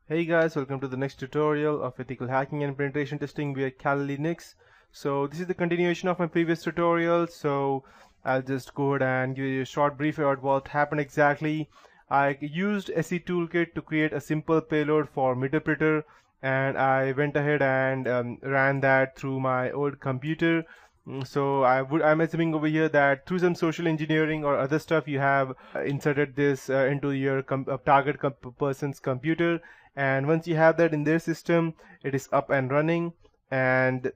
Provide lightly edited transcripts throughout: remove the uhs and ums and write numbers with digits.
Hey guys, welcome to the next tutorial of ethical hacking and penetration testing via Kali Linux. So this is the continuation of my previous tutorial. So I'll just go ahead and give you a short brief about what happened exactly. I used SE Toolkit to create a simple payload for Meterpreter, and I went ahead and ran that through my old computer. So I'm assuming over here that through some social engineering or other stuff you have inserted this into your target person's computer, and once you have that in their system, it is up and running. And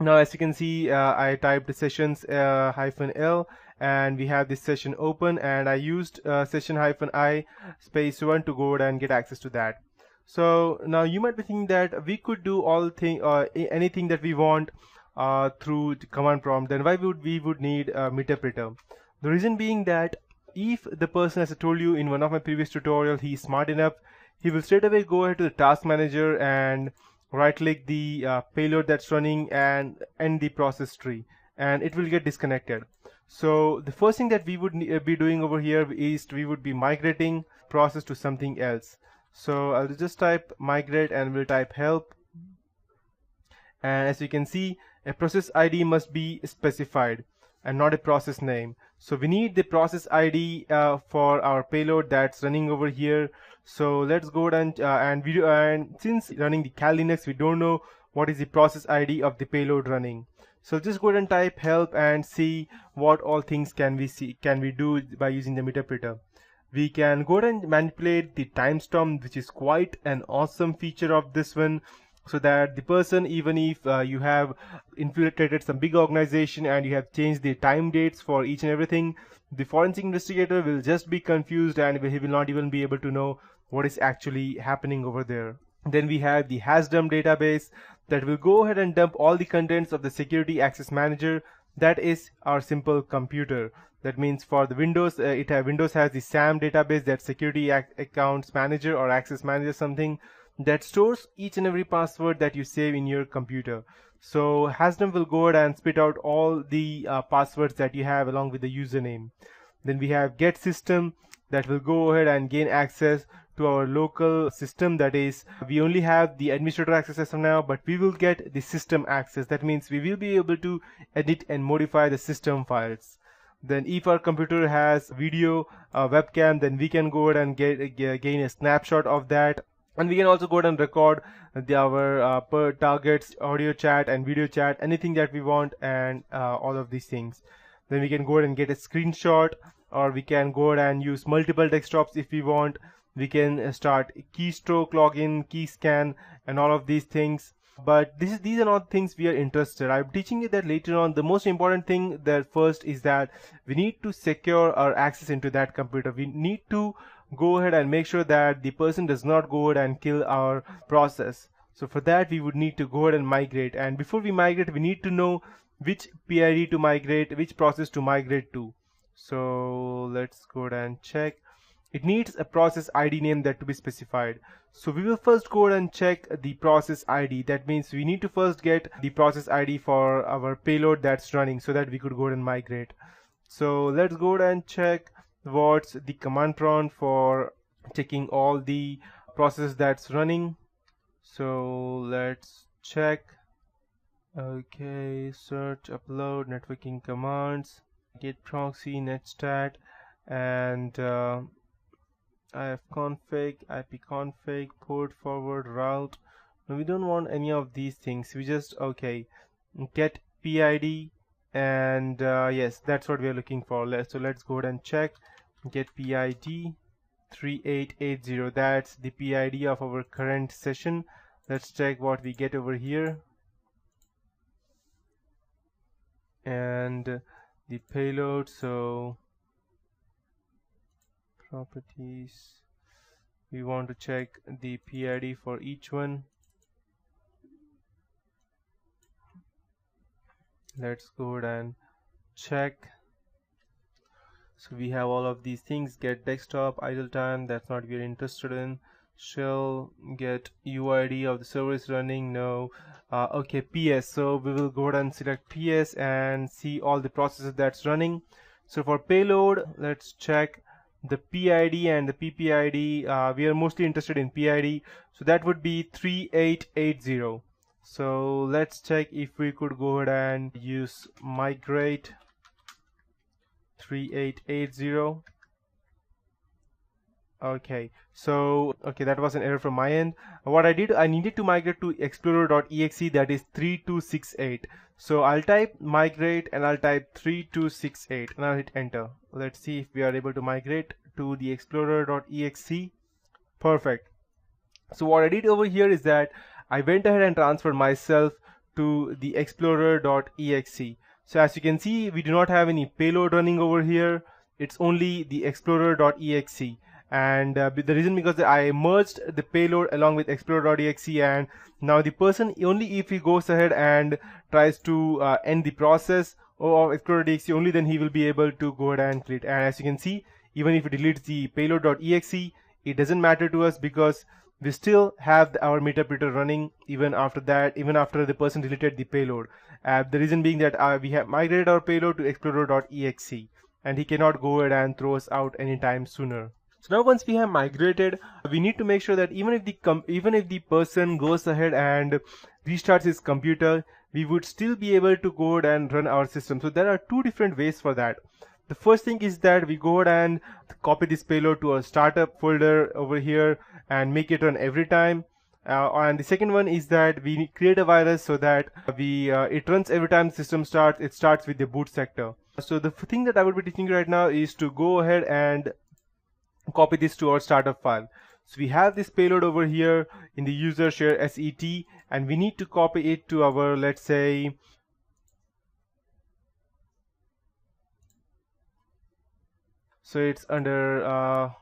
now as you can see, I typed sessions -l, and we have this session open, and I used session -i space 1 to go ahead and get access to that. So now you might be thinking that we could do anything that we want through the command prompt. Then why would we need a Meterpreter? The reason being that if the person, as I told you in one of my previous tutorials, he is smart enough, he will straight away go ahead to the task manager and right click the payload that's running and end the process tree, and it will get disconnected. So the first thing that we would be doing over here is we would be migrating process to something else. So I'll just type migrate and we'll type help, and as you can see, a process ID must be specified and not a process name. So we need the process ID for our payload that's running over here. So let's go ahead and since running the Kali Linux, we don't know what is the process ID of the payload running. So just go ahead and type help and see what all things can we do by using the Meterpreter. We can go ahead and manipulate the timestamp, which is quite an awesome feature of this one, so that the person, even if you have infiltrated some big organization and you have changed the time dates for each and everything, the forensic investigator will just be confused and he will not even be able to know what is actually happening over there. Then we have the hasdump database that will go ahead and dump all the contents of the security access manager. That is our simple computer. That means for the Windows, Windows has the SAM database, that security accounts manager or access manager, something that stores each and every password that you save in your computer. So hasdump will go ahead and spit out all the passwords that you have along with the username. Then we have get system that will go ahead and gain access to our local system. That is, we only have the administrator access as of now, but we will get the system access. That means we will be able to edit and modify the system files. Then if our computer has video webcam, then we can go ahead and gain a snapshot of that. And we can also go ahead and record our per targets audio chat and video chat, anything that we want, and all of these things. Then we can go ahead and get a screenshot, or we can go ahead and use multiple desktops if we want. We can start keystroke login, key scan, and all of these things. But these are not things we are interested. I'm teaching you that later on. The most important thing that first is that we need to secure our access into that computer. We need to go ahead and make sure that the person does not go ahead and kill our process. So for that we would need to go ahead and migrate, and before we migrate we need to know which PID to migrate, which process to migrate to. So let's go ahead and check. It needs a process ID name that to be specified. So we will first go ahead and check the process ID. That means we need to first get the process ID for our payload that's running so that we could go ahead and migrate. So let's go ahead and check what's the command prompt for checking all the process that's running. So let's check. Okay, search, upload, networking commands, git proxy, netstat, and ifconfig, ipconfig, port forward, route. No, we don't want any of these things. We just get PID, and yes, that's what we are looking for. So let's go ahead and check. Get PID 3880. That's the PID of our current session. Let's check what we get over here. And the payload, so properties, we want to check the PID for each one. Let's go ahead and check. So we have all of these things. Get desktop, idle time, that's not we're interested in. Shell, get UID of the service running, no. Okay, PS, so we will go ahead and select PS and see all the processes that's running. So for payload, let's check the PID and the PPID. We are mostly interested in PID, so that would be 3880. So let's check if we could go ahead and use migrate 3880. Okay, so that was an error from my end. What I did, I needed to migrate to explorer.exe, that is 3268. So I'll type migrate and I'll type 3268 and I'll hit enter. Let's see if we are able to migrate to the explorer.exe. Perfect. So what I did over here is that I went ahead and transferred myself to the explorer.exe. So as you can see, we do not have any payload running over here. It's only the explorer.exe. And the reason because I merged the payload along with explorer.exe, and now the person, only if he goes ahead and tries to end the process of explorer.exe, only then he will be able to go ahead and delete. And as you can see, even if it deletes the payload.exe, it doesn't matter to us because we still have our meterpreter running even after that, even after the person deleted the payload. The reason being that we have migrated our payload to explorer.exe, and he cannot go ahead and throw us out anytime sooner. So now once we have migrated, we need to make sure that even if the person goes ahead and restarts his computer, we would still be able to go ahead and run our system. So there are two different ways for that. The first thing is that we go ahead and copy this payload to a startup folder over here and make it run every time. And the second one is that we create a virus so that it runs every time the system starts. It starts with the boot sector. So the thing that I would be teaching you right now is to go ahead and copy this to our startup file. So we have this payload over here in the user share set, and we need to copy it to our, let's say, so it's under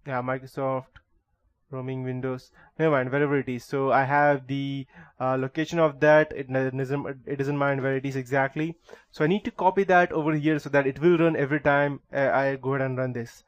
Microsoft roaming Windows, never mind, wherever it is. So I have the location of that. It doesn't mind where it is exactly. So I need to copy that over here so that it will run every time I go ahead and run this.